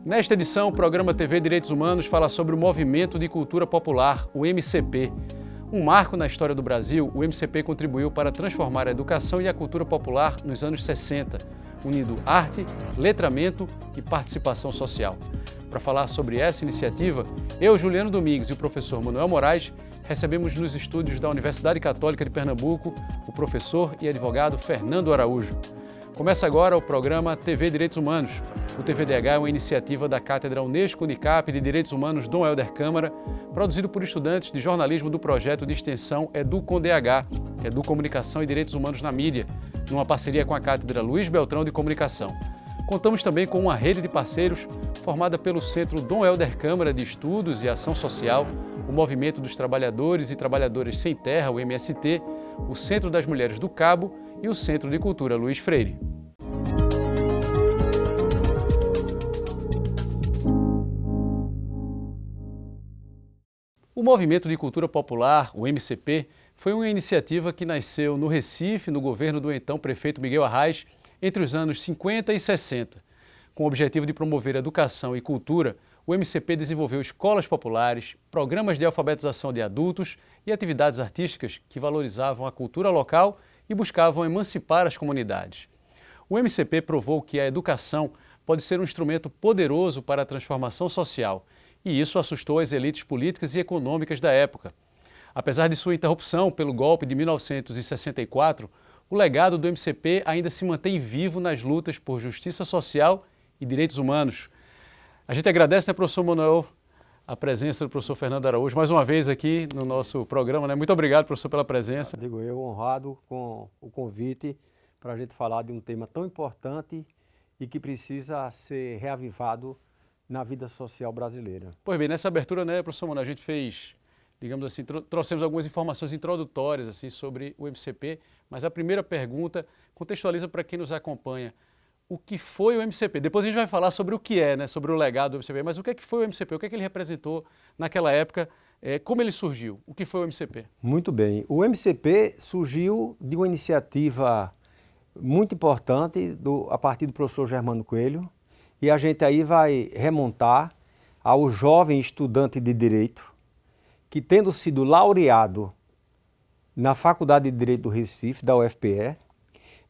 Nesta edição, o programa TV Direitos Humanos fala sobre o Movimento de Cultura Popular, o MCP. Um marco na história do Brasil, o MCP contribuiu para transformar a educação e a cultura popular nos anos 60, unindo arte, letramento e participação social. Para falar sobre essa iniciativa, eu, Juliano Domingues e o professor Manuel Moraes, recebemos nos estúdios da Universidade Católica de Pernambuco o professor e advogado Fernando Araújo. Começa agora o programa TV Direitos Humanos. O TVDH é uma iniciativa da Cátedra Unesco Unicap de Direitos Humanos Dom Helder Câmara, produzido por estudantes de jornalismo do projeto de extensão EduComDH, Educomunicação e Direitos Humanos na Mídia, numa parceria com a Cátedra Luiz Beltrão de Comunicação. Contamos também com uma rede de parceiros formada pelo Centro Dom Helder Câmara de Estudos e Ação Social, o Movimento dos Trabalhadores e Trabalhadoras Sem Terra, o MST, o Centro das Mulheres do Cabo e o Centro de Cultura Luiz Freire. O Movimento de Cultura Popular, o MCP, foi uma iniciativa que nasceu no Recife, no governo do então prefeito Miguel Arraes, entre os anos 50 e 60. Com o objetivo de promover educação e cultura, o MCP desenvolveu escolas populares, programas de alfabetização de adultos e atividades artísticas que valorizavam a cultura local e buscavam emancipar as comunidades. O MCP provou que a educação pode ser um instrumento poderoso para a transformação social, e isso assustou as elites políticas e econômicas da época. Apesar de sua interrupção pelo golpe de 1964, o legado do MCP ainda se mantém vivo nas lutas por justiça social e direitos humanos. A gente agradece, né, professor Manuel, a presença do professor Fernando Araújo, mais uma vez aqui no nosso programa, né? Muito obrigado, professor, pela presença. Digo eu, honrado com o convite para a gente falar de um tema tão importante e que precisa ser reavivado na vida social brasileira. Pois bem, nessa abertura, né, professor Manuel, a gente fez, digamos assim, trouxemos algumas informações introdutórias assim, sobre o MCP, mas a primeira pergunta contextualiza para quem nos acompanha. O que foi o MCP? Depois a gente vai falar sobre o que é, né, sobre o legado do MCP, mas o que é que foi o MCP? O que é que ele representou naquela época? Como ele surgiu? O que foi o MCP? Muito bem. O MCP surgiu de uma iniciativa muito importante a partir do professor Germano Coelho, e a gente aí vai remontar ao jovem estudante de Direito que, tendo sido laureado na Faculdade de Direito do Recife, da UFPE,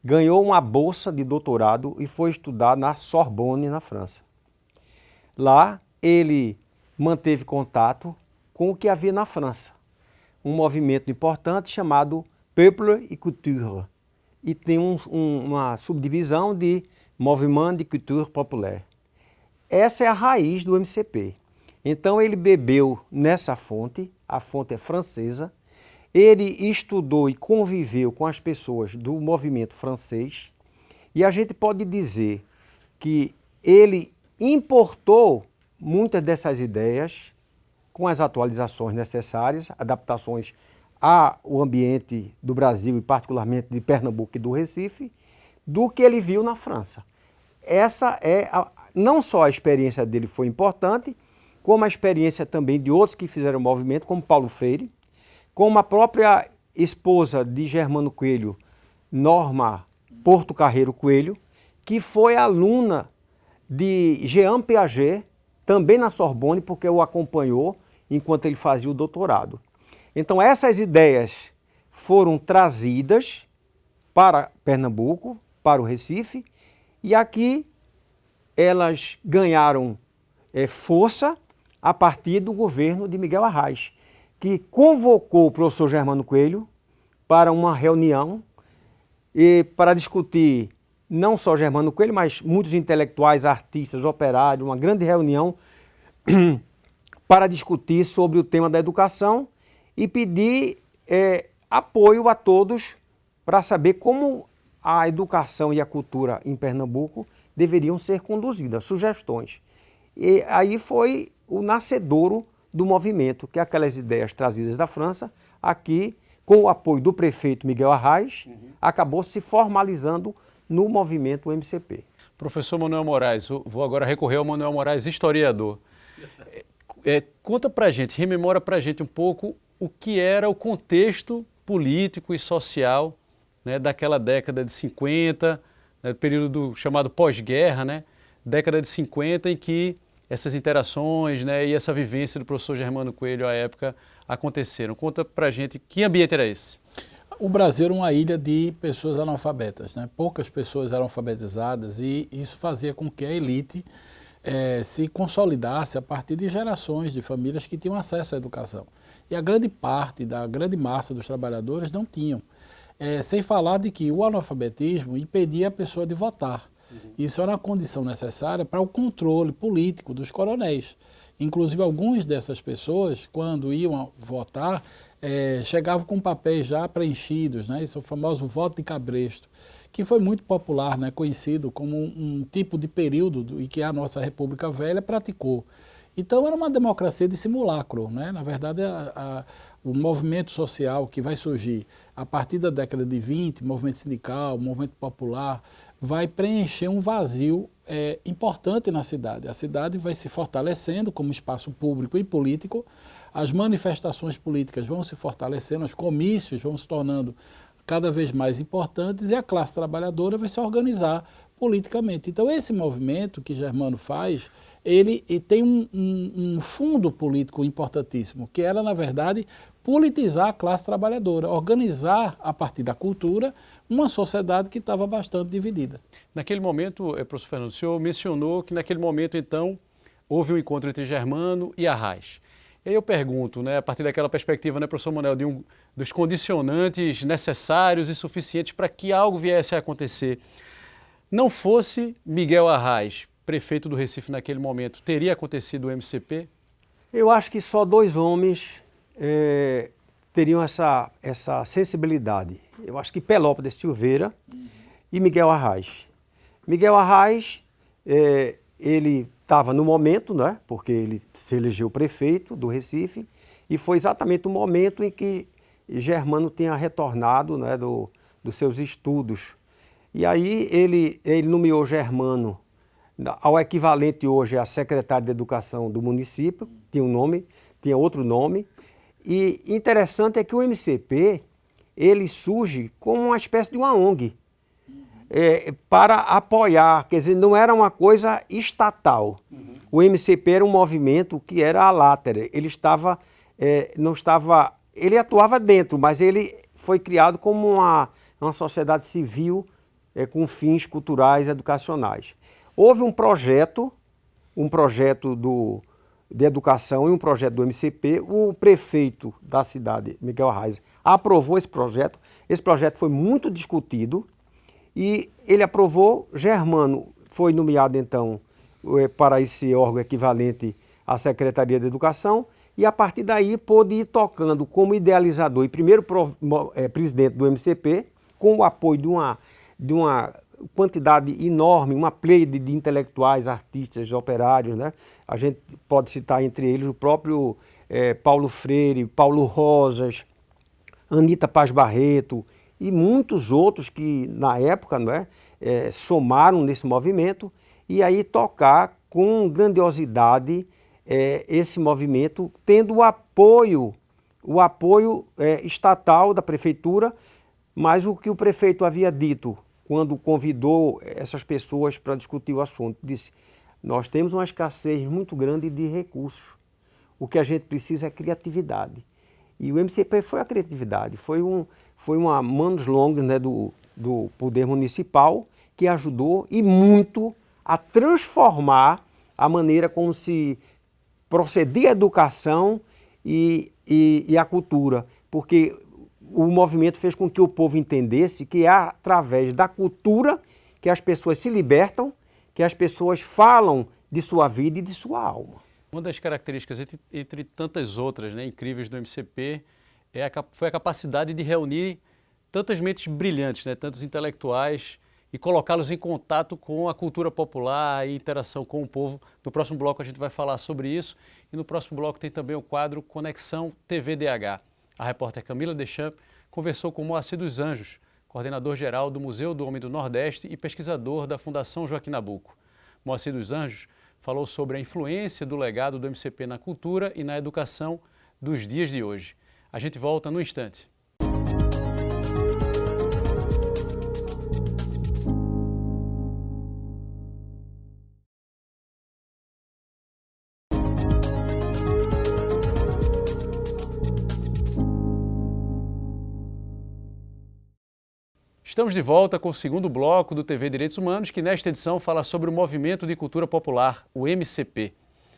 ganhou uma bolsa de doutorado e foi estudar na Sorbonne, na França. Lá ele manteve contato com o que havia na França, um movimento importante chamado Peuple et Culture, e tem uma subdivisão de Mouvement de Culture Populaire. Essa é a raiz do MCP. Então ele bebeu nessa fonte, a fonte é francesa, ele estudou e conviveu com as pessoas do movimento francês, e a gente pode dizer que ele importou muitas dessas ideias com as atualizações necessárias, adaptações ao ambiente do Brasil e particularmente de Pernambuco e do Recife, do que ele viu na França. Essa é não só a experiência dele foi importante, como a experiência também de outros que fizeram o movimento, como Paulo Freire, como a própria esposa de Germano Coelho, Norma Porto Carreiro Coelho, que foi aluna de Jean Piaget, também na Sorbonne, porque o acompanhou enquanto ele fazia o doutorado. Então essas ideias foram trazidas para Pernambuco, para o Recife, e aqui elas ganharam força a partir do governo de Miguel Arraes, que convocou o professor Germano Coelho para uma reunião e para discutir não só Germano Coelho, mas muitos intelectuais, artistas, operários, uma grande reunião para discutir sobre o tema da educação e pedir apoio a todos para saber como a educação e a cultura em Pernambuco deveriam ser conduzidas, sugestões. E aí foi o nascedouro do movimento, que é aquelas ideias trazidas da França, aqui, com o apoio do prefeito Miguel Arraes, acabou se formalizando no movimento MCP. Professor Manuel Moraes, vou agora recorrer ao Manuel Moraes, historiador. Conta pra gente, rememora pra gente um pouco o que era o contexto político e social, né, daquela década de 50, né, período chamado pós-guerra, né, década de 50, em que essas interações, né, e essa vivência do professor Germano Coelho à época aconteceram? Conta pra gente que ambiente era esse. O Brasil era uma ilha de pessoas analfabetas, né? Poucas pessoas eram alfabetizadas e isso fazia com que a elite se consolidasse a partir de gerações de famílias que tinham acesso à educação. E a grande parte da grande massa dos trabalhadores não tinham. Sem falar de que o analfabetismo impedia a pessoa de votar. Isso era uma condição necessária para o controle político dos coronéis. Inclusive, algumas dessas pessoas, quando iam votar, chegavam com papéis já preenchidos, né? Esse é o famoso voto de cabresto, que foi muito popular, né? Conhecido como um tipo de período em que a nossa República Velha praticou. Então, era uma democracia de simulacro, né? Na verdade, o movimento social que vai surgir a partir da década de 20, movimento sindical, movimento popular, vai preencher um vazio importante na cidade. A cidade vai se fortalecendo como espaço público e político, as manifestações políticas vão se fortalecendo, os comícios vão se tornando cada vez mais importantes e a classe trabalhadora vai se organizar politicamente. Então, esse movimento que Germano faz, ele tem um fundo político importantíssimo, que era, na verdade, politizar a classe trabalhadora, organizar, a partir da cultura, uma sociedade que estava bastante dividida. Naquele momento, professor Fernando, o senhor mencionou que naquele momento, então, houve um encontro entre Germano e Arraes. E aí eu pergunto, né, a partir daquela perspectiva, né, professor Manuel, dos condicionantes necessários e suficientes para que algo viesse a acontecer. Não fosse Miguel Arraes, prefeito do Recife naquele momento, teria acontecido o MCP? Eu acho que só dois homens teriam essa sensibilidade. Eu acho que Pelópidas Silveira e Miguel Arraes. Miguel Arraes, ele estava no momento, né, porque ele se elegeu prefeito do Recife, e foi exatamente o momento em que Germano tinha retornado, né, dos seus estudos. E aí ele nomeou Germano ao equivalente hoje a secretário de Educação do município, tinha outro nome. E interessante é que o MCP, ele surge como uma espécie de uma ONG, para apoiar, quer dizer, não era uma coisa estatal. O MCP era um movimento que era alátero, ele atuava dentro, mas ele foi criado como uma sociedade civil com fins culturais e educacionais. Houve um projeto de educação e um projeto do MCP. O prefeito da cidade, Miguel Arraes, aprovou esse projeto. Esse projeto foi muito discutido e ele aprovou. Germano foi nomeado, então, para esse órgão equivalente à Secretaria de Educação e, a partir daí, pôde ir tocando como idealizador e primeiro presidente do MCP, com o apoio de uma quantidade enorme, uma pleiade de intelectuais, artistas, operários, né? A gente pode citar entre eles o próprio Paulo Freire, Paulo Rosas, Anita Paz Barreto e muitos outros que na época, né, somaram nesse movimento e aí tocar com grandiosidade esse movimento, tendo o apoio estatal da prefeitura, mas o que o prefeito havia dito quando convidou essas pessoas para discutir o assunto, disse: nós temos uma escassez muito grande de recursos, o que a gente precisa é criatividade. E o MCP foi a criatividade, foi uma manos longas, né, do poder municipal, que ajudou e muito a transformar a maneira como se procedia a educação e a cultura, porque o movimento fez com que o povo entendesse que é através da cultura que as pessoas se libertam, que as pessoas falam de sua vida e de sua alma. Uma das características, entre tantas outras, né, incríveis do MCP, foi a capacidade de reunir tantas mentes brilhantes, né, tantos intelectuais, e colocá-los em contato com a cultura popular e interação com o povo. No próximo bloco a gente vai falar sobre isso, e no próximo bloco tem também o quadro Conexão TVDH. A repórter Camila Deschamps conversou com Moacir dos Anjos, coordenador-geral do Museu do Homem do Nordeste e pesquisador da Fundação Joaquim Nabuco. Moacir dos Anjos falou sobre a influência do legado do MCP na cultura e na educação dos dias de hoje. A gente volta no instante. Estamos de volta com o segundo bloco do TV Direitos Humanos, que nesta edição fala sobre o Movimento de Cultura Popular, o MCP.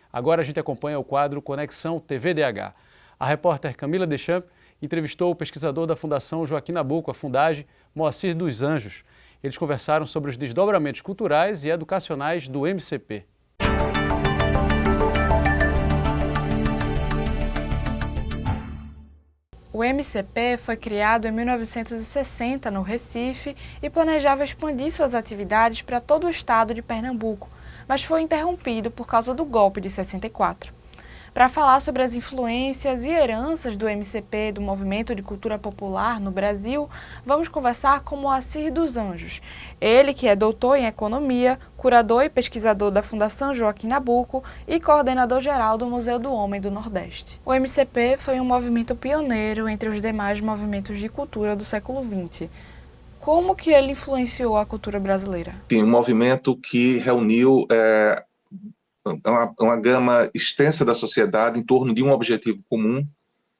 Agora a gente acompanha o quadro Conexão TVDH. A repórter Camila Deschamps entrevistou o pesquisador da Fundação Joaquim Nabuco, a Fundage, Moacir dos Anjos. Eles conversaram sobre os desdobramentos culturais e educacionais do MCP. O MCP foi criado em 1960 no Recife e planejava expandir suas atividades para todo o estado de Pernambuco, mas foi interrompido por causa do golpe de 64. Para falar sobre as influências e heranças do MCP, do Movimento de Cultura Popular no Brasil, vamos conversar com Moacir dos Anjos. Ele que é doutor em Economia, curador e pesquisador da Fundação Joaquim Nabuco e coordenador-geral do Museu do Homem do Nordeste. O MCP foi um movimento pioneiro entre os demais movimentos de cultura do século XX. Como que ele influenciou a cultura brasileira? Sim, um movimento que reuniu uma gama extensa da sociedade em torno de um objetivo comum,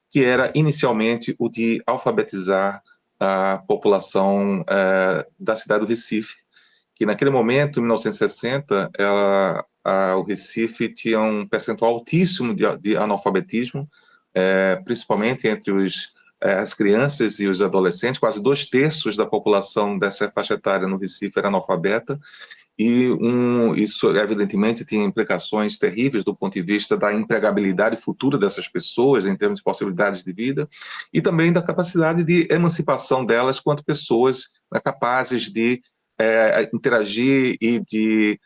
que era inicialmente o de alfabetizar a população da cidade do Recife, que naquele momento, em 1960, o Recife tinha um percentual altíssimo de analfabetismo, principalmente entre as crianças e os adolescentes. Quase 2/3 da população dessa faixa etária no Recife era analfabeta, e isso evidentemente tinha implicações terríveis do ponto de vista da empregabilidade futura dessas pessoas, em termos de possibilidades de vida, e também da capacidade de emancipação delas quanto pessoas capazes de interagir e de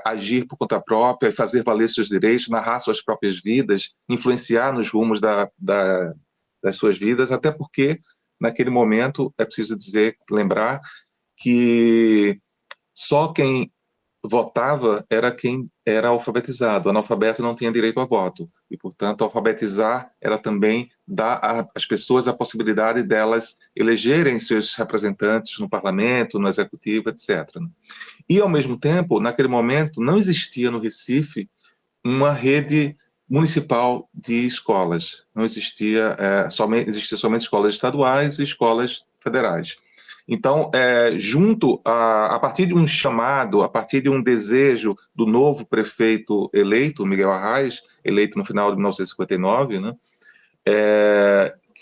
agir por conta própria, fazer valer seus direitos, narrar suas próprias vidas, influenciar nos rumos das suas vidas, até porque, naquele momento, é preciso lembrar que só quem votava era quem era alfabetizado. O analfabeto não tinha direito a voto. E, portanto, alfabetizar era também dar às pessoas a possibilidade delas elegerem seus representantes no parlamento, no executivo, etc. E, ao mesmo tempo, naquele momento, não existia no Recife uma rede municipal de escolas. Não existia, existiam somente escolas estaduais e escolas federais. Então, a partir de um chamado, a partir de um desejo do novo prefeito eleito, Miguel Arraes, eleito no final de 1959, né,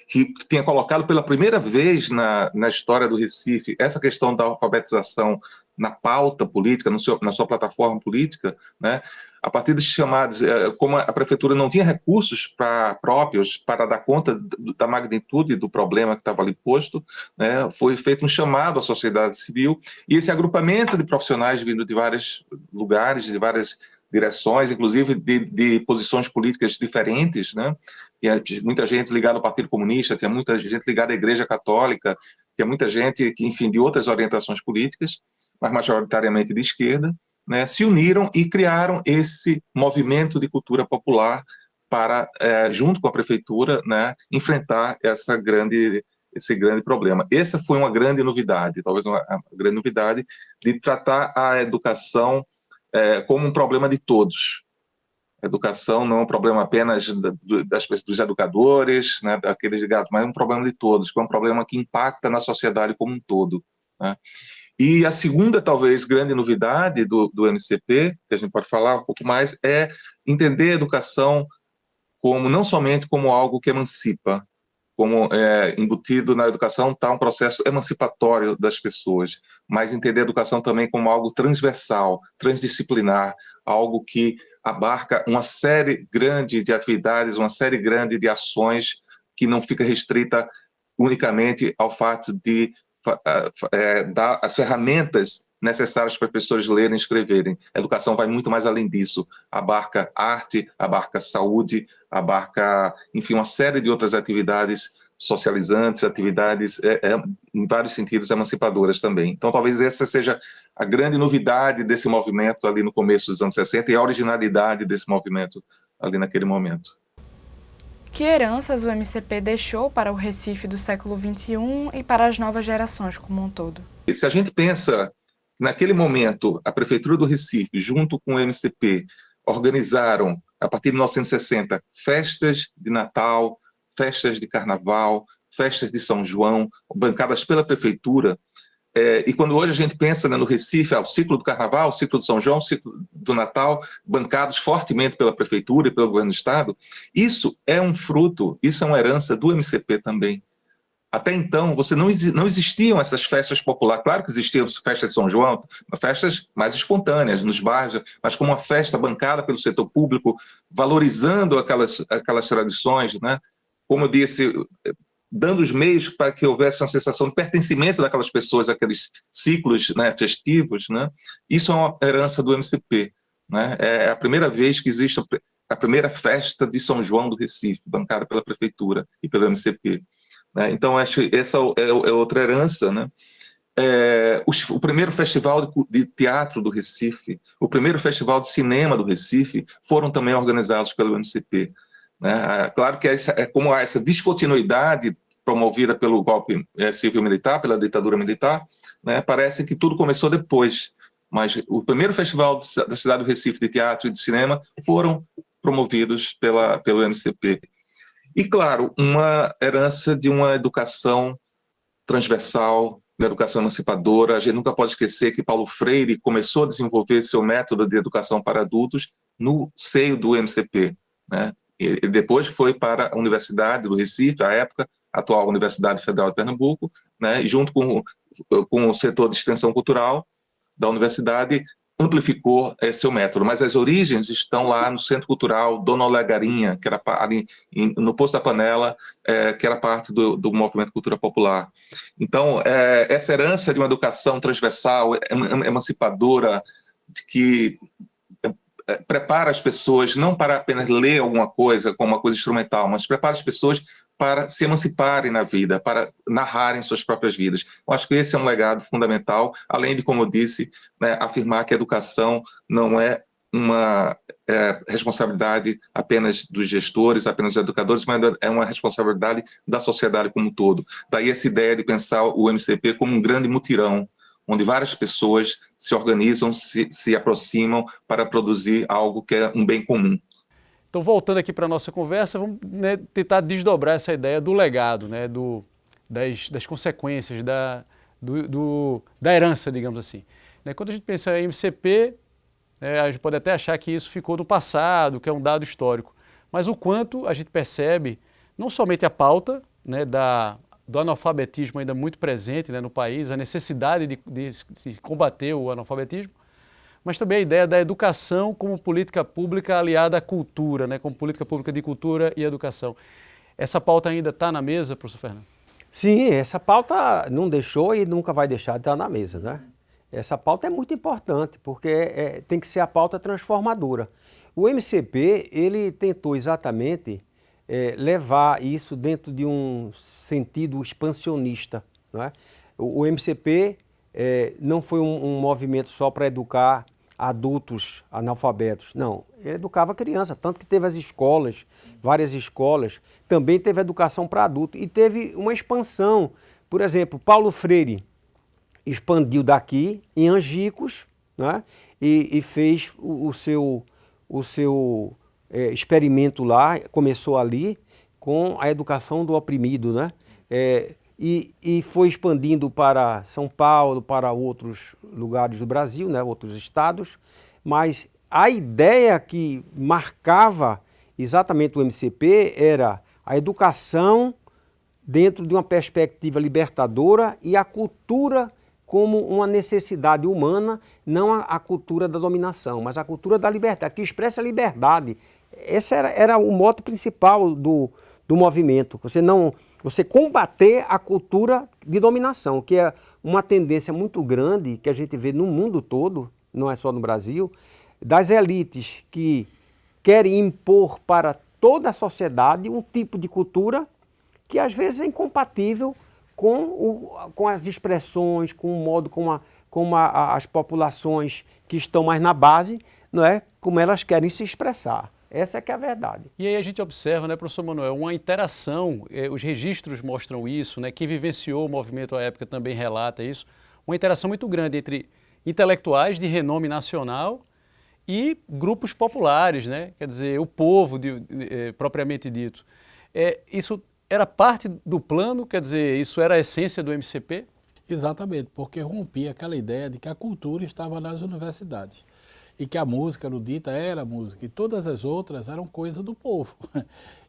que tinha colocado pela primeira vez na história do Recife essa questão da alfabetização na pauta política, na sua plataforma política, né, a partir desses chamados, como a prefeitura não tinha recursos próprios para dar conta da magnitude do problema que estava ali posto, né, foi feito um chamado à sociedade civil, e esse agrupamento de profissionais vindo de vários lugares, de várias direções, inclusive de posições políticas diferentes, né? Tinha muita gente ligada ao Partido Comunista, tinha muita gente ligada à Igreja Católica, tinha muita gente, enfim, de outras orientações políticas, mas majoritariamente de esquerda, né, se uniram e criaram esse movimento de cultura popular para, junto com a prefeitura, né, enfrentar esse grande problema. Essa foi uma grande novidade, talvez uma grande novidade, de tratar a educação como um problema de todos. A educação não é um problema apenas dos educadores, né, daqueles ligados, mas é um problema de todos, que é um problema que impacta na sociedade como um todo, né. E a segunda, talvez, grande novidade do MCP, que a gente pode falar um pouco mais, é entender a educação não somente como algo que emancipa, como embutido na educação está um processo emancipatório das pessoas, mas entender a educação também como algo transversal, transdisciplinar, algo que abarca uma série grande de atividades, uma série grande de ações que não fica restrita unicamente ao fato de dar as ferramentas necessárias para as pessoas lerem e escreverem. A educação vai muito mais além disso. Abarca arte, abarca saúde, abarca, enfim, uma série de outras atividades socializantes, atividades, em vários sentidos, emancipadoras também. Então, talvez essa seja a grande novidade desse movimento ali no começo dos anos 60 e a originalidade desse movimento ali naquele momento. Que heranças o MCP deixou para o Recife do século XXI e para as novas gerações como um todo? E se a gente pensa que naquele momento a Prefeitura do Recife, junto com o MCP, organizaram, a partir de 1960, festas de Natal, festas de Carnaval, festas de São João, bancadas pela Prefeitura, E quando hoje a gente pensa, né, no Recife, o ciclo do Carnaval, o ciclo do São João, o ciclo do Natal, bancados fortemente pela Prefeitura e pelo Governo do Estado, isso é um fruto, isso é uma herança do MCP também. Até então, não existiam essas festas populares. Claro que existiam festas de São João, festas mais espontâneas, nos bairros, mas como uma festa bancada pelo setor público, valorizando aquelas tradições, né? Como eu disse, dando os meios para que houvesse uma sensação de pertencimento daquelas pessoas àqueles ciclos, né, festivos, né? Isso é uma herança do MCP, né? É a primeira vez que existe a primeira festa de São João do Recife, bancada pela Prefeitura e pelo MCP. Né? Então, acho que essa é outra herança, né? O primeiro festival de teatro do Recife, o primeiro festival de cinema do Recife foram também organizados pelo MCP. Né? Claro que como há essa descontinuidade promovida pelo golpe civil-militar, pela ditadura militar, né? Parece que tudo começou depois, mas o primeiro festival da cidade do Recife de teatro e de cinema foram promovidos pelo MCP. E, claro, uma herança de uma educação transversal, uma educação emancipadora. A gente nunca pode esquecer que Paulo Freire começou a desenvolver seu método de educação para adultos no seio do MCP, né? E depois foi para a Universidade do Recife, à época, a atual Universidade Federal de Pernambuco, né? E junto com o setor de extensão cultural da universidade, amplificou seu método, mas as origens estão lá no Centro Cultural Dona Olegarinha, que era ali no Poço da Panela, que era parte do movimento Cultura Popular. Então, essa herança de uma educação transversal, emancipadora, que prepara as pessoas não para apenas ler alguma coisa como uma coisa instrumental, mas prepara as pessoas para se emanciparem na vida, para narrarem suas próprias vidas. Eu acho que esse é um legado fundamental, além de, como eu disse, né, afirmar que a educação não é uma responsabilidade apenas dos gestores, apenas dos educadores, mas é uma responsabilidade da sociedade como um todo. Daí essa ideia de pensar o MCP como um grande mutirão, onde várias pessoas se organizam, se aproximam para produzir algo que é um bem comum. Então, voltando aqui para a nossa conversa, vamos, né, tentar desdobrar essa ideia do legado, né, das consequências, da herança, digamos assim. Né, quando a gente pensa em MCP, a gente pode até achar que isso ficou no passado, que é um dado histórico, mas o quanto a gente percebe, não somente a pauta, né, do analfabetismo ainda muito presente, né, no país, a necessidade de combater o analfabetismo, mas também a ideia da educação como política pública aliada à cultura, né, como política pública de cultura e educação. Essa pauta ainda está na mesa, professor Fernando? Sim, essa pauta não deixou e nunca vai deixar de estar na mesa, né? Essa pauta é muito importante, porque tem que ser a pauta transformadora. O MCP, ele tentou exatamente levar isso dentro de um sentido expansionista, né? O MCP não foi um movimento só para educar adultos analfabetos, não, ele educava criança, tanto que teve as escolas, várias escolas, também teve educação para adulto e teve uma expansão. Por exemplo, Paulo Freire expandiu daqui em Angicos, né? E fez o seu experimento lá, começou ali com a educação do oprimido, né? E foi expandindo para São Paulo, para outros lugares do Brasil, né, outros estados, mas a ideia que marcava exatamente o MCP era a educação dentro de uma perspectiva libertadora e a cultura como uma necessidade humana, não a cultura da dominação, mas a cultura da liberdade, que expressa a liberdade. Esse era o mote principal do movimento. Você combater a cultura de dominação, que é uma tendência muito grande que a gente vê no mundo todo, não é só no Brasil, das elites que querem impor para toda a sociedade um tipo de cultura que às vezes é incompatível com as expressões, com o modo como as populações que estão mais na base, não é, como elas querem se expressar. Essa é que é a verdade. E aí a gente observa, né, professor Manuel, uma interação, os registros mostram isso, né, quem vivenciou o movimento à época também relata isso, uma interação muito grande entre intelectuais de renome nacional e grupos populares, né, quer dizer, o povo propriamente dito. Isso era parte do plano, quer dizer, isso era a essência do MCP? Exatamente, porque rompia aquela ideia de que a cultura estava nas universidades e que a música erudita era música e todas as outras eram coisa do povo.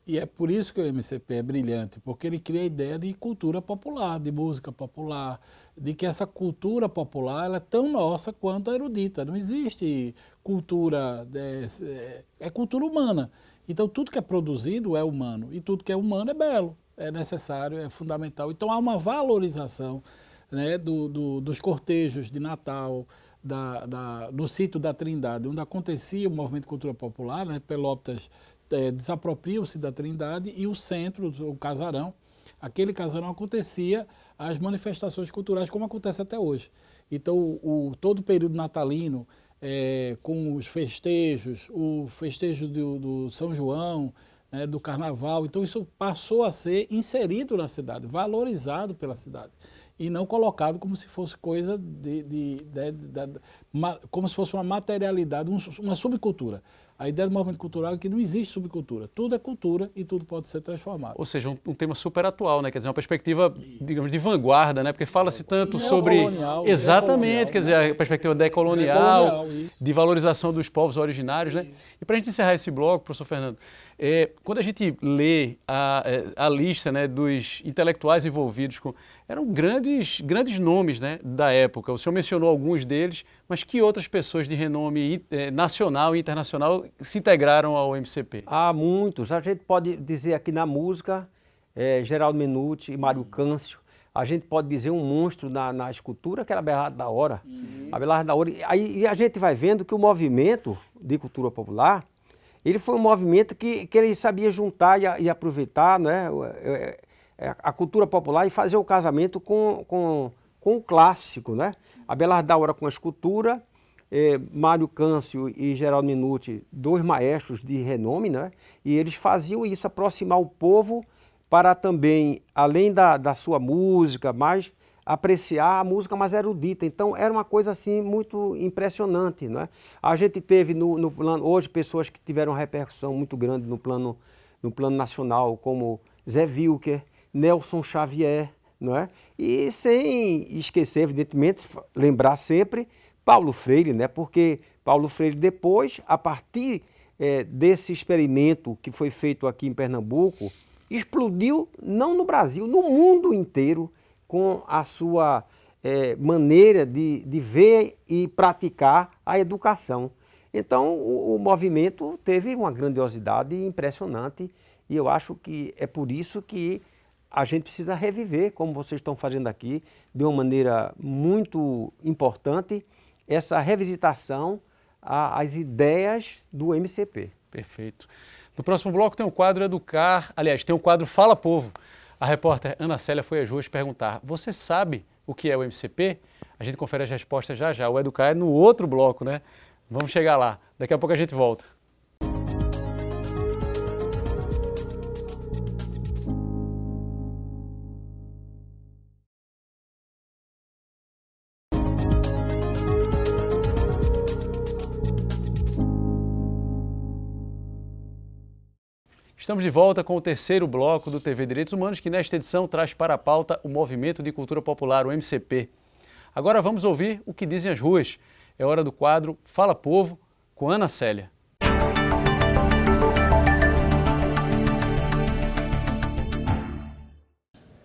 E é por isso que o MCP é brilhante, porque ele cria a ideia de cultura popular, de música popular, de que essa cultura popular ela é tão nossa quanto a erudita. Não existe cultura, é cultura humana. Então tudo que é produzido é humano e tudo que é humano é belo, é necessário, é fundamental. Então há uma valorização, né, dos cortejos de Natal, no sítio da Trindade, onde acontecia o movimento de cultura popular, né, Pelotas desapropriam-se da Trindade e o centro, o casarão, aquele casarão acontecia as manifestações culturais como acontece até hoje. Então todo o período natalino, com os festejos, o festejo do São João, do Carnaval, então isso passou a ser inserido na cidade, valorizado pela cidade. E não colocado como se fosse coisa como se fosse uma materialidade, uma subcultura. A ideia do movimento cultural é que não existe subcultura. Tudo é cultura e tudo pode ser transformado. Ou seja, um tema super atual, né? Quer dizer, uma perspectiva, digamos, de vanguarda, né? Porque fala-se tanto sobre... Exatamente, quer dizer, a perspectiva decolonial, de valorização dos povos originários, né? E para a gente encerrar esse bloco, professor Fernando, quando a gente lê a lista, né, dos intelectuais envolvidos, eram grandes nomes, né, da época. O senhor mencionou alguns deles, mas que outras pessoas de renome nacional e internacional se integraram ao MCP? Há muitos. A gente pode dizer aqui na música, Geraldo Menuti e Mário Câncio. A gente pode dizer um monstro na escultura, que era Abelardo da Hora. Abelardo da Hora. E a gente vai vendo que o movimento de cultura popular, ele foi um movimento que ele sabia juntar e aproveitar, né, a cultura popular e fazer o casamento com o clássico, né? Abelardo da Hora com a escultura, Mário Câncio e Geraldo Menuti, dois maestros de renome, né? E eles faziam isso, aproximar o povo para também, além da sua música, mais apreciar a música mais erudita. Então era uma coisa assim muito impressionante, né? A gente teve no plano, hoje, pessoas que tiveram repercussão muito grande no plano nacional, como Zé Wilker, Nelson Xavier, não é? E sem esquecer, evidentemente, lembrar sempre Paulo Freire, né? Porque Paulo Freire depois, a partir desse experimento que foi feito aqui em Pernambuco, explodiu não no Brasil, no mundo inteiro, com a sua maneira de ver e praticar a educação. Então o movimento teve uma grandiosidade impressionante e eu acho que é por isso que a gente precisa reviver, como vocês estão fazendo aqui, de uma maneira muito importante, essa revisitação às ideias do MCP. Perfeito. No próximo bloco tem o quadro Educar, aliás, tem o quadro Fala Povo. A repórter Ana Célia foi às ruas perguntar: você sabe o que é o MCP? A gente confere as respostas já já. O Educar é no outro bloco, né? Vamos chegar lá. Daqui a pouco a gente volta. Estamos de volta com o terceiro bloco do TV Direitos Humanos, que nesta edição traz para a pauta o Movimento de Cultura Popular, o MCP. Agora vamos ouvir o que dizem as ruas. É hora do quadro Fala Povo, com Ana Célia.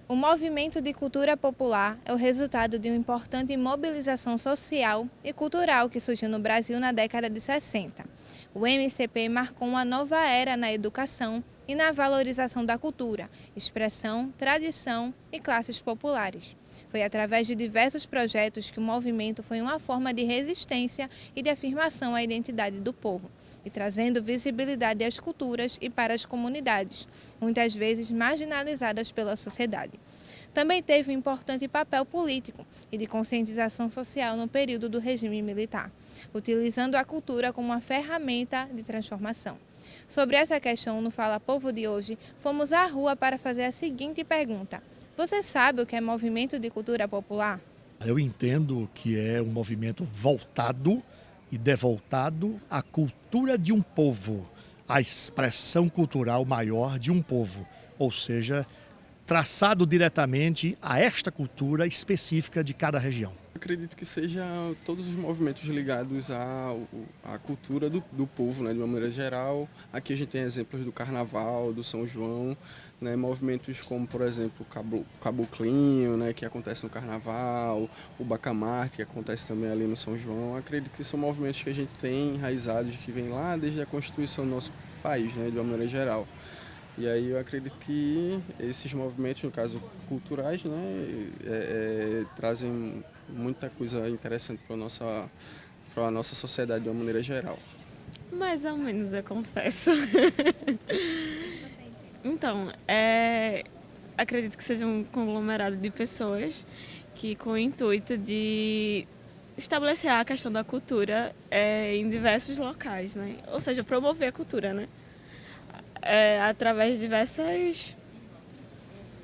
O movimento de cultura popular é o resultado de uma importante mobilização social e cultural que surgiu no Brasil na década de 60. O MCP marcou uma nova era na educação e na valorização da cultura, expressão, tradição e classes populares. Foi através de diversos projetos que o movimento foi uma forma de resistência e de afirmação à identidade do povo, e trazendo visibilidade às culturas e para as comunidades, muitas vezes marginalizadas pela sociedade. Também teve um importante papel político e de conscientização social no período do regime militar, utilizando a cultura como uma ferramenta de transformação. Sobre essa questão, no Fala Povo de hoje, fomos à rua para fazer a seguinte pergunta: você sabe o que é movimento de cultura popular? Eu entendo que é um movimento voltado e devoltado à cultura de um povo, à expressão cultural maior de um povo, ou seja, traçado diretamente a esta cultura específica de cada região. Acredito que seja todos os movimentos ligados à cultura do povo, né, de uma maneira geral. Aqui a gente tem exemplos do Carnaval, do São João, né, movimentos como, por exemplo, o Caboclinho, né, que acontece no Carnaval, o Bacamarte, que acontece também ali no São João. Acredito que são movimentos que a gente tem enraizados, que vêm lá desde a Constituição do nosso país, né, de uma maneira geral. E aí eu acredito que esses movimentos, no caso culturais, né, trazem muita coisa interessante para a nossa sociedade de uma maneira geral. Mais ou menos, eu confesso. Então, acredito que seja um conglomerado de pessoas que, com o intuito de estabelecer a questão da cultura em diversos locais, né? Ou seja, promover a cultura, né? Através de diversas...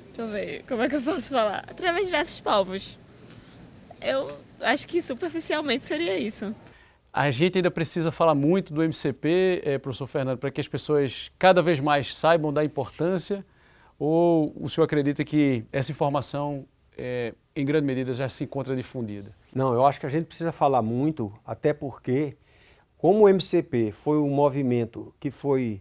Deixa eu ver, como é que eu posso falar? Através de diversos povos. Eu acho que superficialmente seria isso. A gente ainda precisa falar muito do MCP, professor Fernando, para que as pessoas cada vez mais saibam da importância, ou o senhor acredita que essa informação, em grande medida, já se encontra difundida? Não, eu acho que a gente precisa falar muito, até porque, como o MCP foi um movimento que foi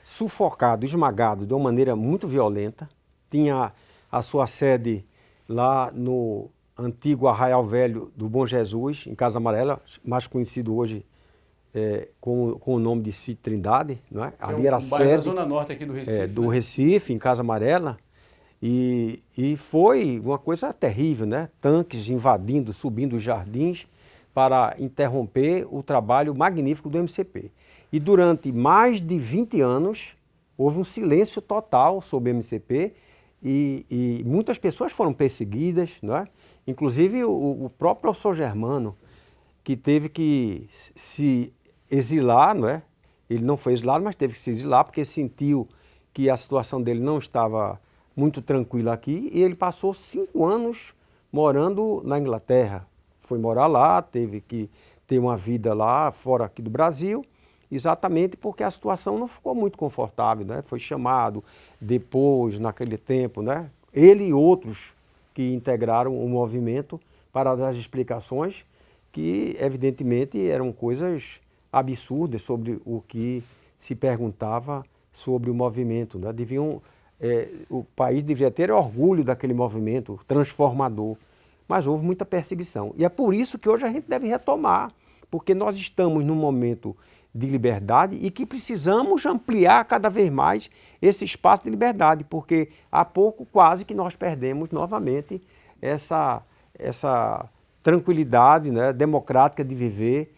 sufocado, esmagado de uma maneira muito violenta, tinha a sua sede lá no antigo Arraial Velho do Bom Jesus, em Casa Amarela, mais conhecido hoje com o nome de Sítio Trindade, não é? Ali era a sede da Zona Norte aqui do Recife, do Recife, em Casa Amarela, e foi uma coisa terrível, né? Tanques invadindo, subindo os jardins para interromper o trabalho magnífico do MCP. E durante mais de 20 anos houve um silêncio total sobre o MCP e muitas pessoas foram perseguidas, não é? Inclusive o próprio professor Germano, que teve que se exilar, não é? Ele não foi exilado, mas teve que se exilar porque sentiu que a situação dele não estava muito tranquila aqui e ele passou 5 anos morando na Inglaterra. Foi morar lá, teve que ter uma vida lá fora aqui do Brasil, exatamente porque a situação não ficou muito confortável, né? Foi chamado depois, naquele tempo, né? Ele e outros que integraram o movimento para dar as explicações que, evidentemente, eram coisas absurdas sobre o que se perguntava sobre o movimento, né? O país deveria ter orgulho daquele movimento transformador, mas houve muita perseguição. E é por isso que hoje a gente deve retomar, porque nós estamos num momento de liberdade e que precisamos ampliar cada vez mais esse espaço de liberdade, porque há pouco quase que nós perdemos novamente essa tranquilidade, né, democrática de viver,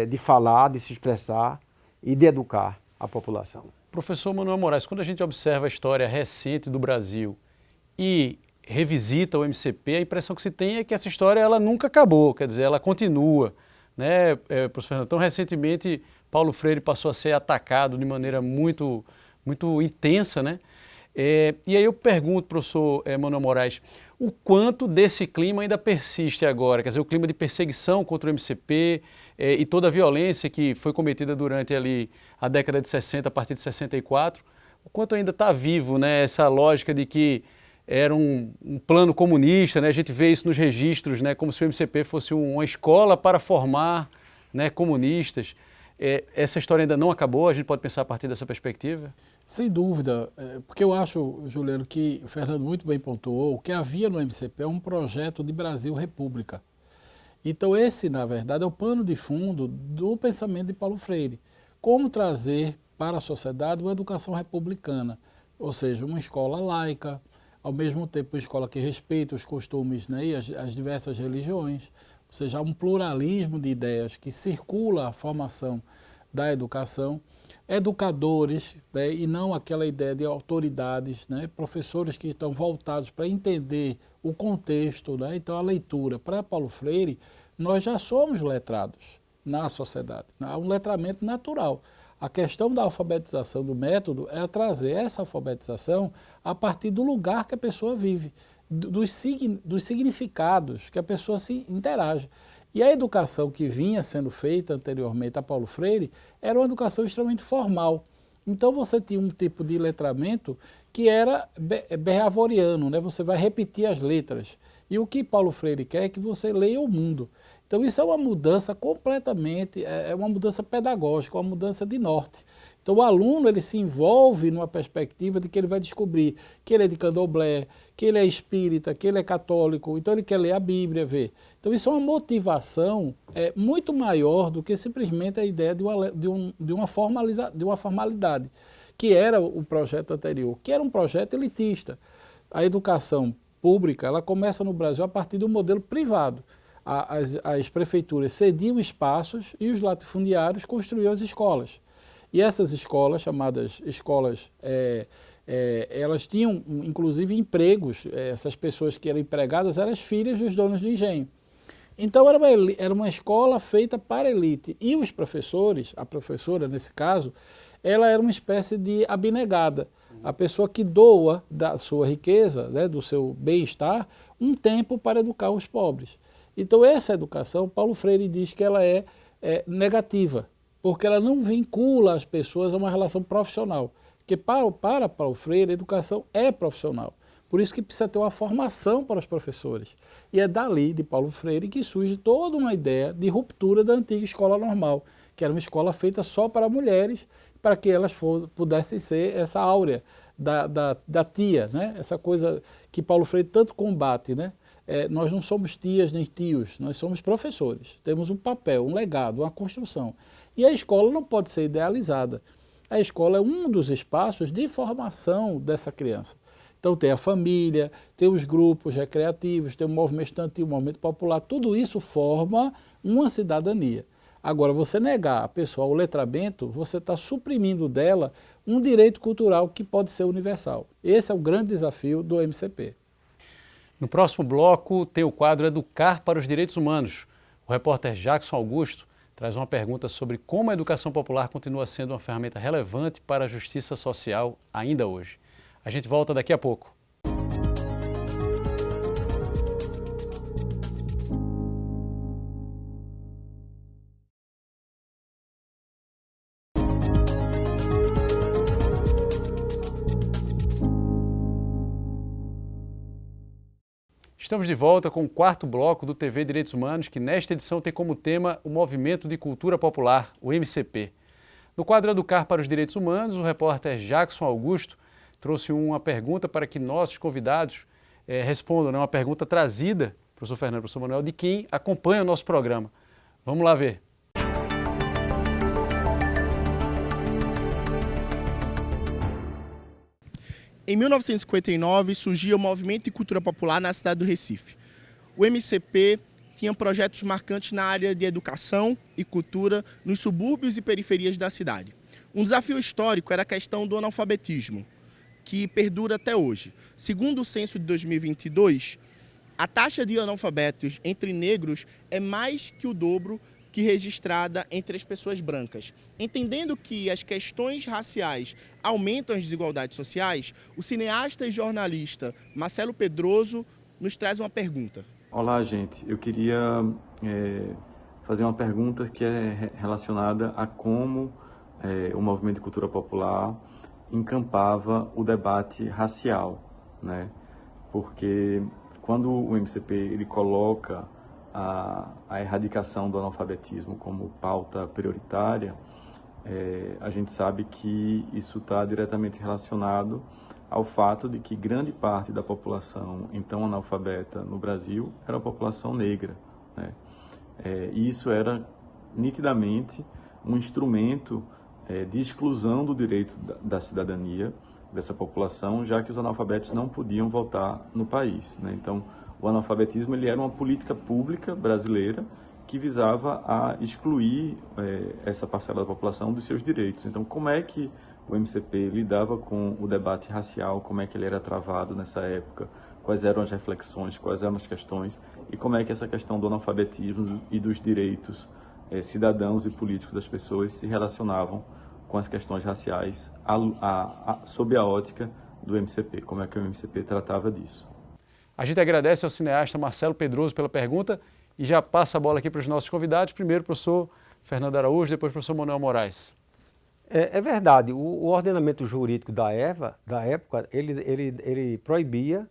de falar, de se expressar e de educar a população. Professor Manuel Moraes, quando a gente observa a história recente do Brasil e revisita o MCP, a impressão que se tem é que essa história ela nunca acabou, quer dizer, ela continua, né, professor Fernando? Então, recentemente, Paulo Freire passou a ser atacado de maneira muito intensa, né? E aí eu pergunto, professor Manuel Moraes, o quanto desse clima ainda persiste agora? Quer dizer, o clima de perseguição contra o MCP e toda a violência que foi cometida durante ali a década de 60, a partir de 64, o quanto ainda está vivo, né, essa lógica de que era um plano comunista, né? A gente vê isso nos registros, né, como se o MCP fosse uma escola para formar, né, comunistas. Essa história ainda não acabou? A gente pode pensar a partir dessa perspectiva? Sem dúvida, porque eu acho, Juliano, que o Fernando muito bem pontuou, o que havia no MCP é um projeto de Brasil-República. Então esse, na verdade, é o pano de fundo do pensamento de Paulo Freire. Como trazer para a sociedade uma educação republicana, ou seja, uma escola laica, ao mesmo tempo uma escola que respeita os costumes, né, e as diversas religiões, ou seja, há um pluralismo de ideias que circula a formação da educação, educadores, né, e não aquela ideia de autoridades, né, professores que estão voltados para entender o contexto, né, então a leitura. Para Paulo Freire, nós já somos letrados na sociedade, há um letramento natural. A questão da alfabetização do método é trazer essa alfabetização a partir do lugar que a pessoa vive, dos significados que a pessoa se interage. E a educação que vinha sendo feita anteriormente a Paulo Freire era uma educação extremamente formal. Então você tinha um tipo de letramento que era behavioriano, né? Você vai repetir as letras. E o que Paulo Freire quer é que você leia o mundo. Então isso é uma mudança completamente, é uma mudança pedagógica, uma mudança de norte. Então o aluno ele se envolve numa perspectiva de que ele vai descobrir que ele é de candomblé, que ele é espírita, que ele é católico, então ele quer ler a Bíblia, ver. Então isso é uma motivação muito maior do que simplesmente a ideia de uma formalidade, que era o projeto anterior, que era um projeto elitista. A educação pública ela começa no Brasil a partir do modelo privado. As prefeituras cediam espaços e os latifundiários construíam as escolas. E essas escolas, chamadas escolas, elas tinham inclusive empregos, essas pessoas que eram empregadas eram as filhas dos donos do engenho. Então era uma escola feita para a elite. E os professores, a professora nesse caso, ela era uma espécie de abnegada. A pessoa que doa da sua riqueza, né, do seu bem-estar, um tempo para educar os pobres. Então essa educação, Paulo Freire diz que ela é negativa, porque ela não vincula as pessoas a uma relação profissional. Porque para Paulo Freire, a educação é profissional. Por isso que precisa ter uma formação para os professores. E é dali, de Paulo Freire, que surge toda uma ideia de ruptura da antiga escola normal, que era uma escola feita só para mulheres, para que elas pudessem ser essa áurea da tia, né? Essa coisa que Paulo Freire tanto combate, né? Nós não somos tias nem tios, nós somos professores. Temos um papel, um legado, uma construção. E a escola não pode ser idealizada. A escola é um dos espaços de formação dessa criança. Então tem a família, tem os grupos recreativos, tem o movimento estudantil, o movimento popular, tudo isso forma uma cidadania. Agora, você negar a pessoa o letramento, você está suprimindo dela um direito cultural que pode ser universal. Esse é o grande desafio do MCP. No próximo bloco tem o quadro Educar para os Direitos Humanos. O repórter Jackson Augusto traz uma pergunta sobre como a educação popular continua sendo uma ferramenta relevante para a justiça social ainda hoje. A gente volta daqui a pouco. Estamos de volta com o quarto bloco do TV Direitos Humanos, que nesta edição tem como tema o Movimento de Cultura Popular, o MCP. No quadro Educar para os Direitos Humanos, o repórter Jackson Augusto trouxe uma pergunta para que nossos convidados respondam, né? Uma pergunta trazida, professor Fernando, professor Manuel, de quem acompanha o nosso programa. Vamos lá ver. Em 1959, surgia o Movimento de Cultura Popular na cidade do Recife. O MCP tinha projetos marcantes na área de educação e cultura nos subúrbios e periferias da cidade. Um desafio histórico era a questão do analfabetismo, que perdura até hoje. Segundo o censo de 2022, a taxa de analfabetos entre negros é mais que o dobro que registrada entre as pessoas brancas. Entendendo que as questões raciais aumentam as desigualdades sociais, o cineasta e jornalista Marcelo Pedroso nos traz uma pergunta. Olá, gente. Eu queria fazer uma pergunta que é relacionada a como o movimento de cultura popular encampava o debate racial, né? Porque quando o MCP ele coloca a erradicação do analfabetismo como pauta prioritária, a gente sabe que isso está diretamente relacionado ao fato de que grande parte da população então analfabeta no Brasil era a população negra, né? E isso era nitidamente um instrumento de exclusão do direito da cidadania dessa população, já que os analfabetos não podiam votar no país, né? Então, o analfabetismo ele era uma política pública brasileira que visava a excluir essa parcela da população dos seus direitos. Então, como é que o MCP lidava com o debate racial, como é que ele era travado nessa época, quais eram as reflexões, quais eram as questões e como é que essa questão do analfabetismo e dos direitos cidadãos e políticos das pessoas se relacionavam com as questões raciais sob a ótica do MCP, como é que o MCP tratava disso. A gente agradece ao cineasta Marcelo Pedroso pela pergunta e já passa a bola aqui para os nossos convidados. Primeiro, o professor Fernando Araújo, depois o professor Manuel Moraes. É verdade, o ordenamento jurídico da época, ele proibia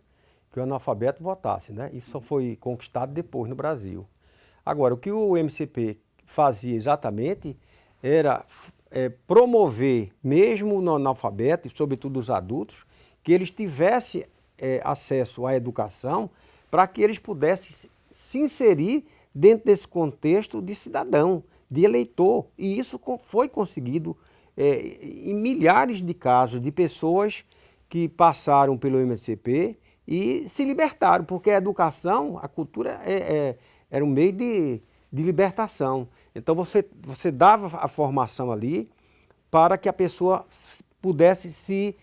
que o analfabeto votasse, né? Isso só foi conquistado depois no Brasil. Agora, o que o MCP fazia exatamente era promover, mesmo no analfabeto, e sobretudo os adultos, que eles tivessem acesso à educação para que eles pudessem se inserir dentro desse contexto de cidadão, de eleitor. E isso foi conseguido em milhares de casos de pessoas que passaram pelo MCP e se libertaram, porque a educação, a cultura era um meio de libertação. Então você dava a formação ali para que a pessoa pudesse se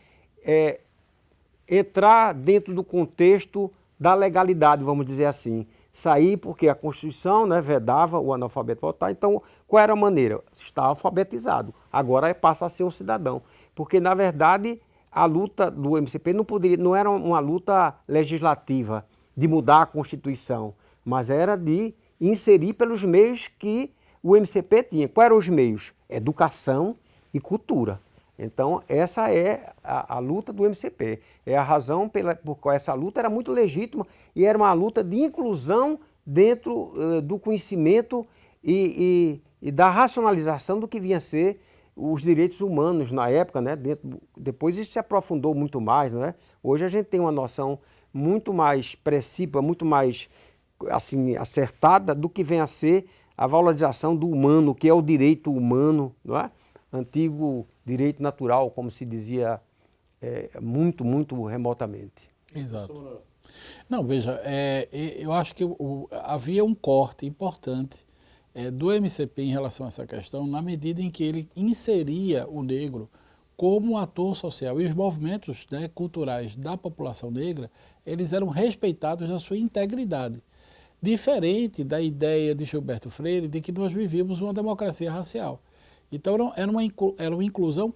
entrar dentro do contexto da legalidade, vamos dizer assim. Sair porque a Constituição, né, vedava o analfabeto votar. Então, qual era a maneira? Estar alfabetizado. Agora passa a ser um cidadão. Porque, na verdade, a luta do MCP não era uma luta legislativa de mudar a Constituição, mas era de inserir pelos meios que o MCP tinha. Quais eram os meios? Educação e cultura. Então, essa é a luta do MCP. É a razão por qual essa luta era muito legítima e era uma luta de inclusão dentro do conhecimento e da racionalização do que vinha a ser os direitos humanos na época, né? Depois isso se aprofundou muito mais, né? Hoje a gente tem uma noção muito mais precisa, muito mais assim, acertada do que vem a ser a valorização do humano, que é o direito humano, não é? Antigo direito natural, como se dizia muito, muito remotamente. Exato. Não, veja, eu acho que havia um corte importante do MCP em relação a essa questão, na medida em que ele inseria o negro como ator social. E os movimentos, né, culturais da população negra, eles eram respeitados na sua integridade. Diferente da ideia de Gilberto Freire de que nós vivíamos uma democracia racial. Então era uma inclusão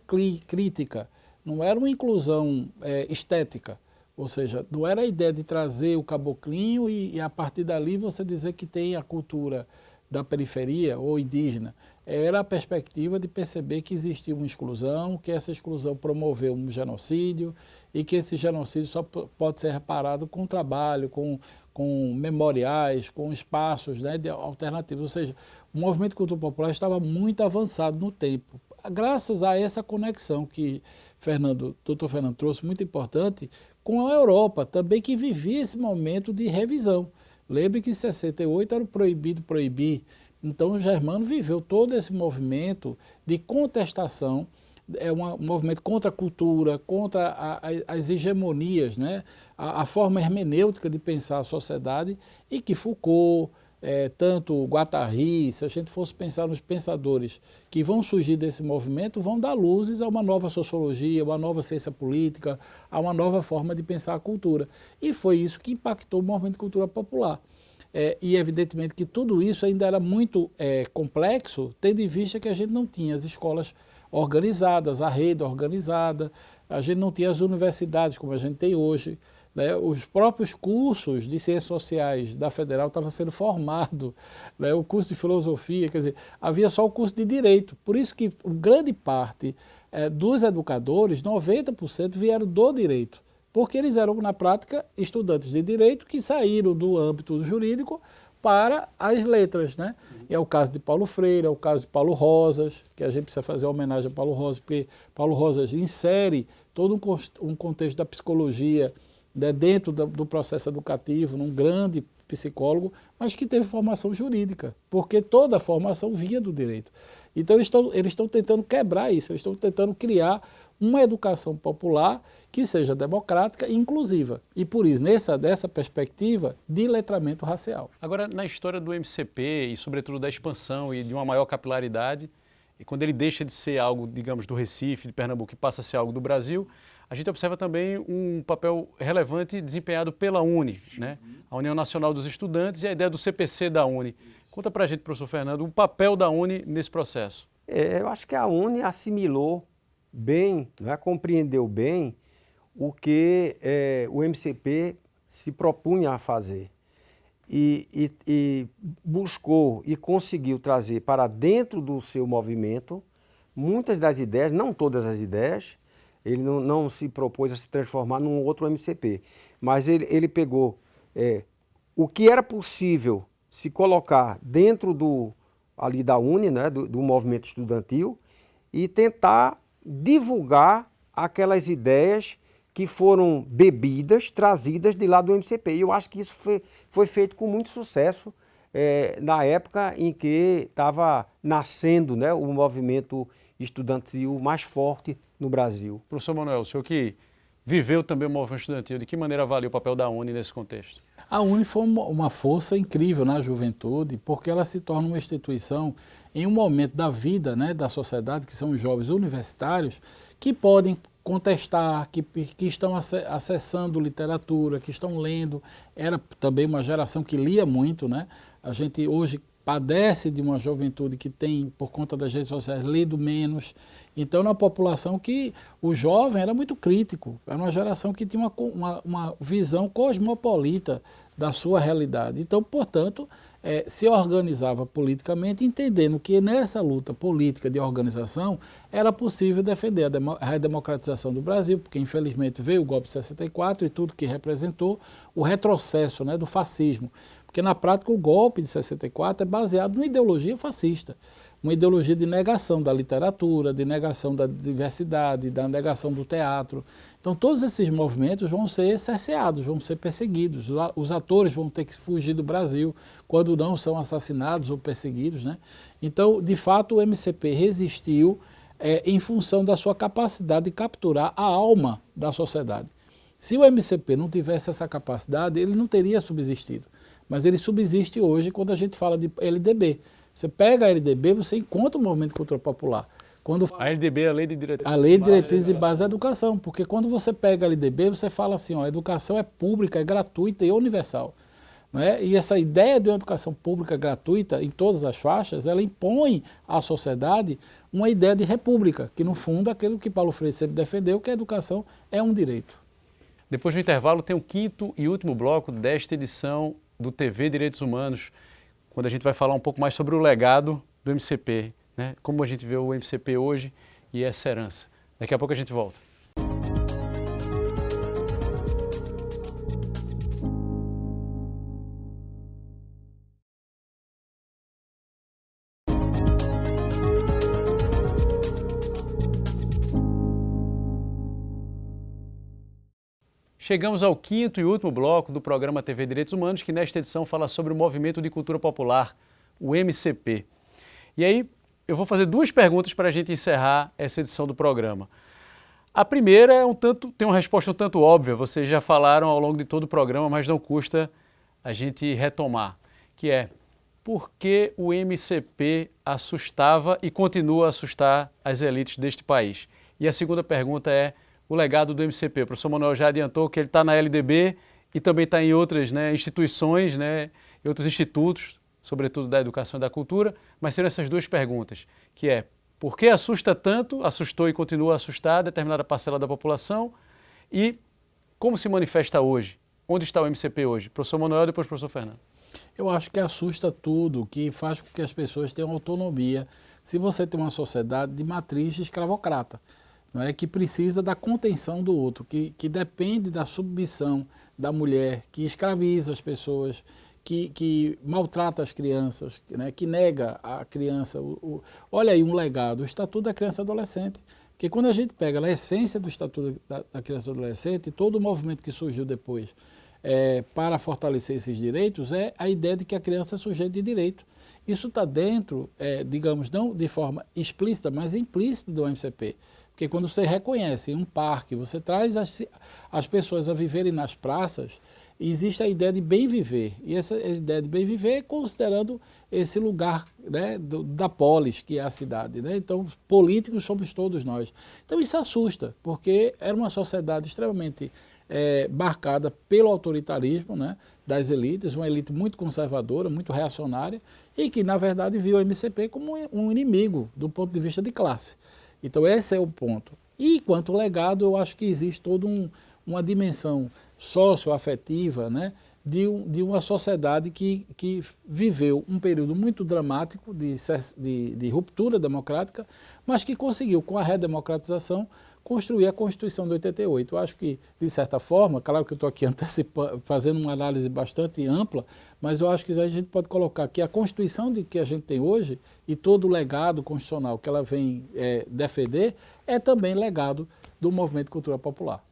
crítica, não era uma inclusão estética. Ou seja, não era a ideia de trazer o caboclinho e a partir dali você dizer que tem a cultura da periferia ou indígena. Era a perspectiva de perceber que existia uma exclusão, que essa exclusão promoveu um genocídio e que esse genocídio só pode ser reparado com trabalho, com memoriais, com espaços, né, alternativos. Ou seja, o movimento de cultura popular estava muito avançado no tempo. Graças a essa conexão que Dr. Fernando trouxe, muito importante, com a Europa também, que vivia esse momento de revisão. Lembre que em 68 era o proibido proibir. Então o Germano viveu todo esse movimento de contestação, um movimento contra a cultura, contra as hegemonias, né? A forma hermenêutica de pensar a sociedade, e que Foucault, tanto Guattari, se a gente fosse pensar nos pensadores que vão surgir desse movimento, vão dar luzes a uma nova sociologia, uma nova ciência política, a uma nova forma de pensar a cultura. E foi isso que impactou o movimento de cultura popular. E evidentemente que tudo isso ainda era muito complexo, tendo em vista que a gente não tinha as escolas organizadas, a rede organizada, a gente não tinha as universidades como a gente tem hoje. Né? Os próprios cursos de ciências sociais da Federal estavam sendo formados, né? O curso de filosofia, quer dizer, havia só o curso de direito. Por isso que grande parte dos educadores, 90%, vieram do direito, porque eles eram, na prática, estudantes de direito que saíram do âmbito jurídico para as letras, né? E é o caso de Paulo Freire, é o caso de Paulo Rosas, que a gente precisa fazer uma homenagem a Paulo Rosas, porque Paulo Rosas insere todo um contexto da psicologia, né, dentro do processo educativo, num grande psicólogo, mas que teve formação jurídica, porque toda a formação vinha do direito. Então eles estão tentando quebrar isso, eles estão tentando criar uma educação popular que seja democrática e inclusiva. E por isso, dessa perspectiva de letramento racial. Agora, na história do MCP e sobretudo da expansão e de uma maior capilaridade, e quando ele deixa de ser algo, digamos, do Recife, de Pernambuco, e passa a ser algo do Brasil, a gente observa também um papel relevante desempenhado pela UNE, né? A União Nacional dos Estudantes, e a ideia do CPC da UNE. Conta pra gente, professor Fernando, o papel da UNE nesse processo. Eu acho que a UNE assimilou bem, né, compreendeu bem o que o MCP se propunha a fazer e buscou e conseguiu trazer para dentro do seu movimento, muitas das ideias, não todas as ideias, ele não se propôs a se transformar num outro MCP, mas ele pegou o que era possível se colocar dentro ali da UNE, né, do movimento estudantil, e tentar divulgar aquelas ideias que foram bebidas, trazidas de lá do MCP. E eu acho que isso foi feito com muito sucesso na época em que estava nascendo, né, o movimento estudantil mais forte no Brasil. Professor Manuel, o senhor que viveu também o movimento estudantil, de que maneira avalia o papel da UNE nesse contexto? A UNE foi uma força incrível na juventude, porque ela se torna uma instituição em um momento da vida, né, da sociedade, que são os jovens universitários, que podem contestar, que estão acessando literatura, que estão lendo. Era também uma geração que lia muito, né? A gente hoje padece de uma juventude que tem, por conta das redes sociais, lido menos. Então, na população que o jovem era muito crítico, era uma geração que tinha uma visão cosmopolita da sua realidade. Então, portanto, se organizava politicamente, entendendo que nessa luta política de organização era possível defender a redemocratização do Brasil, porque infelizmente veio o golpe de 64 e tudo que representou o retrocesso, né, do fascismo. Porque na prática o golpe de 64 é baseado numa ideologia fascista, uma ideologia de negação da literatura, de negação da diversidade, da negação do teatro. Então todos esses movimentos vão ser cerceados, vão ser perseguidos. Os atores vão ter que fugir do Brasil quando não são assassinados ou perseguidos, né? Então, de fato, o MCP resistiu em função da sua capacidade de capturar a alma da sociedade. Se o MCP não tivesse essa capacidade, ele não teria subsistido. Mas ele subsiste hoje quando a gente fala de LDB. Você pega a LDB, você encontra o movimento de cultura popular. A LDB é a Lei de Diretrizes. A Lei de Diretrizes e Bases da Educação, porque quando você pega a LDB, você fala assim, ó, a educação é pública, é gratuita e universal. Não é? E essa ideia de uma educação pública gratuita em todas as faixas, ela impõe à sociedade uma ideia de república, que no fundo é aquilo que Paulo Freire sempre defendeu, que a educação é um direito. Depois do intervalo tem o quinto e último bloco desta edição do TV Direitos Humanos, quando a gente vai falar um pouco mais sobre o legado do MCP, né? Como a gente vê o MCP hoje e essa herança. Daqui a pouco a gente volta. Chegamos ao quinto e último bloco do programa TV Direitos Humanos, que nesta edição fala sobre o Movimento de Cultura Popular, o MCP. E aí, eu vou fazer duas perguntas para a gente encerrar essa edição do programa. A primeira tem uma resposta um tanto óbvia, vocês já falaram ao longo de todo o programa, mas não custa a gente retomar, que é: por que o MCP assustava e continua a assustar as elites deste país? E a segunda pergunta é: o legado do MCP. O professor Manuel já adiantou que ele está na LDB e também está em outras, né, instituições, né, em outros institutos, sobretudo da educação e da cultura, mas seriam essas duas perguntas, que é: por que assusta tanto, assustou e continua a assustar determinada parcela da população, e como se manifesta hoje? Onde está o MCP hoje? Professor Manuel, depois o professor Fernando. Eu acho que assusta tudo, que faz com que as pessoas tenham autonomia. Se você tem uma sociedade de matriz escravocrata, não é, que precisa da contenção do outro, que depende da submissão da mulher, que escraviza as pessoas, que maltrata as crianças, né, que nega a criança. Olha aí um legado, o Estatuto da Criança e Adolescente. Porque quando a gente pega a essência do Estatuto da Criança e Adolescente, todo o movimento que surgiu depois para fortalecer esses direitos é a ideia de que a criança é sujeito de direito. Isso está dentro, digamos, não de forma explícita, mas implícita do MCP. Porque quando você reconhece em um parque, você traz as pessoas a viverem nas praças, existe a ideia de bem viver. E essa ideia de bem viver é considerando esse lugar, né, da polis, que é a cidade, né? Então, políticos somos todos nós. Então isso assusta, porque era uma sociedade extremamente marcada pelo autoritarismo, né, das elites, uma elite muito conservadora, muito reacionária, e que, na verdade, viu o MCP como um inimigo do ponto de vista de classe. Então esse é o ponto. E quanto ao legado, eu acho que existe toda uma dimensão socioafetiva, né, de uma sociedade que viveu um período muito dramático de ruptura democrática, mas que conseguiu, com a redemocratização, construir a Constituição de 88. Eu acho que, de certa forma, claro que eu estou aqui fazendo uma análise bastante ampla, mas eu acho que a gente pode colocar que a Constituição que a gente tem hoje e todo o legado constitucional que ela vem defender é também legado do movimento de cultura popular.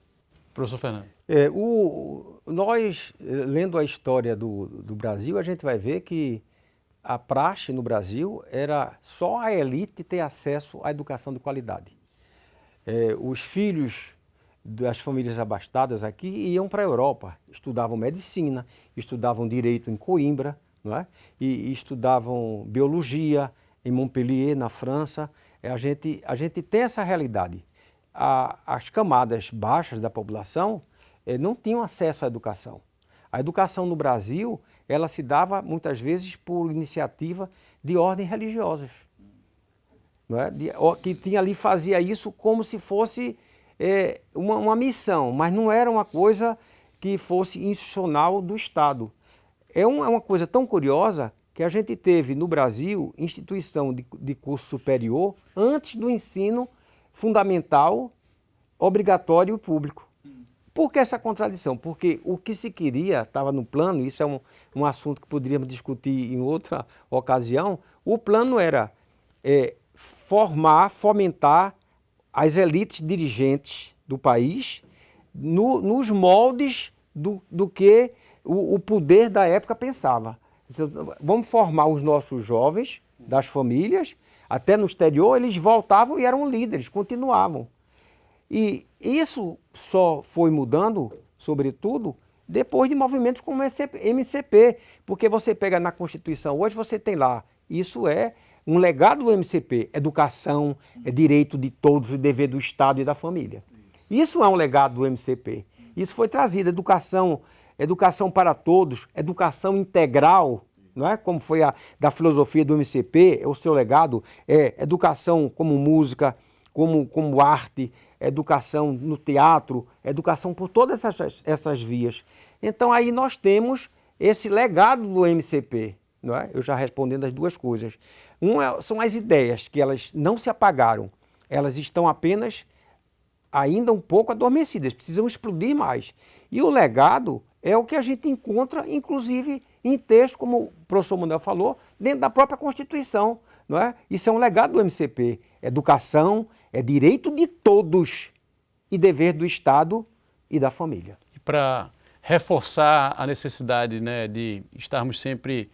Professor Fernando. Nós, lendo a história do Brasil, a gente vai ver que a praxe no Brasil era só a elite ter acesso à educação de qualidade. Os filhos das famílias abastadas aqui iam para a Europa, estudavam medicina, estudavam direito em Coimbra, não é? E estudavam biologia em Montpellier, na França. A gente tem essa realidade. As camadas baixas da população não tinham acesso à educação. A educação no Brasil, ela se dava muitas vezes por iniciativa de ordens religiosas. Não é? Que tinha ali, fazia isso como se fosse uma missão, mas não era uma coisa que fosse institucional do Estado. É uma coisa tão curiosa que a gente teve no Brasil instituição de curso superior antes do ensino fundamental, obrigatório e público. Por que essa contradição? Porque o que se queria, estava no plano, isso é um assunto que poderíamos discutir em outra ocasião, o plano era fomentar as elites dirigentes do país nos moldes do que o poder da época pensava. Vamos formar os nossos jovens das famílias, até no exterior eles voltavam e eram líderes, continuavam. E isso só foi mudando, sobretudo, depois de movimentos como o MCP, porque você pega na Constituição, hoje você tem lá, isso é um legado do MCP, educação, é direito de todos, o dever do Estado e da família. Isso é um legado do MCP. Isso foi trazido, educação para todos, educação integral, não é? Como foi da filosofia do MCP, o seu legado, educação como música, como arte, educação no teatro, educação por todas essas vias. Então aí nós temos esse legado do MCP, não é? Eu já respondendo as duas coisas. São as ideias que elas não se apagaram, elas estão apenas ainda um pouco adormecidas, precisam explodir mais. E o legado é o que a gente encontra, inclusive, em textos, como o professor Manuel falou, dentro da própria Constituição, não é? Isso é um legado do MCP. Educação é direito de todos e dever do Estado e da família. E para reforçar a necessidade, né, de estarmos sempre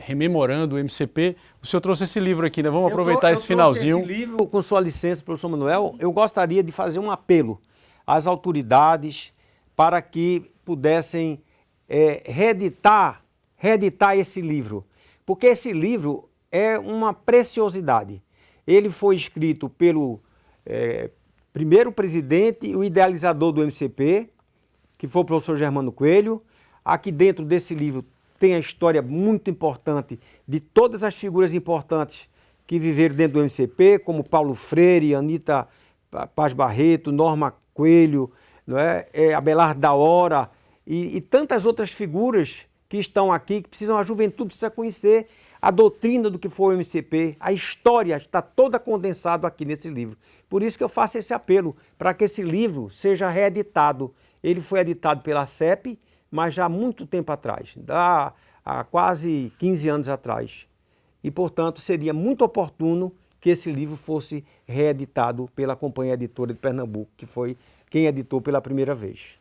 rememorando o MCP, o senhor trouxe esse livro aqui, né? Vamos aproveitar esse finalzinho. Esse livro, com sua licença, professor Manuel, eu gostaria de fazer um apelo às autoridades para que pudessem reeditar esse livro, porque esse livro é uma preciosidade. Ele foi escrito pelo primeiro presidente e o idealizador do MCP, que foi o professor Germano Coelho. Aqui dentro desse livro tem a história muito importante de todas as figuras importantes que viveram dentro do MCP, como Paulo Freire, Anita Paz Barreto, Norma Coelho, não é? Abelardo da Hora e tantas outras figuras que estão aqui, que a juventude precisa conhecer a doutrina do que foi o MCP, a história está toda condensada aqui nesse livro. Por isso que eu faço esse apelo, para que esse livro seja reeditado. Ele foi editado pela CEP, mas já há muito tempo atrás, há quase 15 anos atrás. E, portanto, seria muito oportuno que esse livro fosse reeditado pela Companhia Editora de Pernambuco, que foi quem editou pela primeira vez.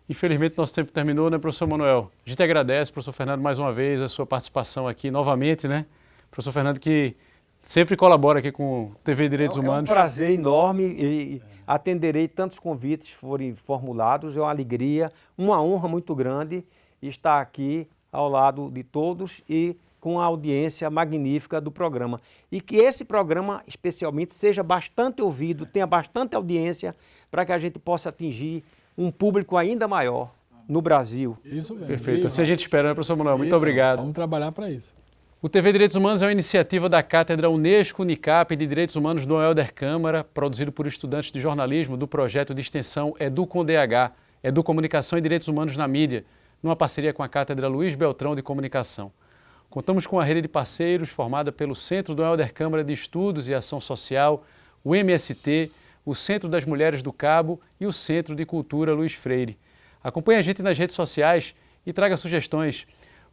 Infelizmente, nosso tempo terminou, né, professor Manuel? A gente agradece, professor Fernando, mais uma vez, a sua participação aqui novamente, né? Professor Fernando, que sempre colabora aqui com o TV Direitos Humanos. É um prazer enorme e atenderei tantos convites que forem formulados. É uma alegria, uma honra muito grande estar aqui ao lado de todos e com a audiência magnífica do programa. E que esse programa, especialmente, seja bastante ouvido, tenha bastante audiência, para que a gente possa atingir um público ainda maior no Brasil. Isso mesmo. Perfeito. Assim a gente espera, né, professor Manuel? Muito obrigado. Vamos trabalhar para isso. O TV Direitos Humanos é uma iniciativa da Cátedra Unesco Unicap de Direitos Humanos do Helder Câmara, produzido por estudantes de jornalismo do projeto de extensão EduComDH, Educomunicação e Direitos Humanos na Mídia, numa parceria com a Cátedra Luiz Beltrão de Comunicação. Contamos com a rede de parceiros formada pelo Centro Dom Helder Câmara de Estudos e Ação Social, o MST, o Centro das Mulheres do Cabo e o Centro de Cultura Luiz Freire. Acompanhe a gente nas redes sociais e traga sugestões.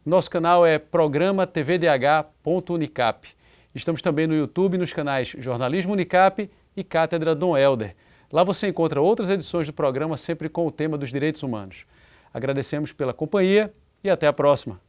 Nosso canal é programatvdh.unicap. Estamos também no YouTube nos canais Jornalismo Unicap e Cátedra Dom Helder. Lá você encontra outras edições do programa sempre com o tema dos direitos humanos. Agradecemos pela companhia e até a próxima.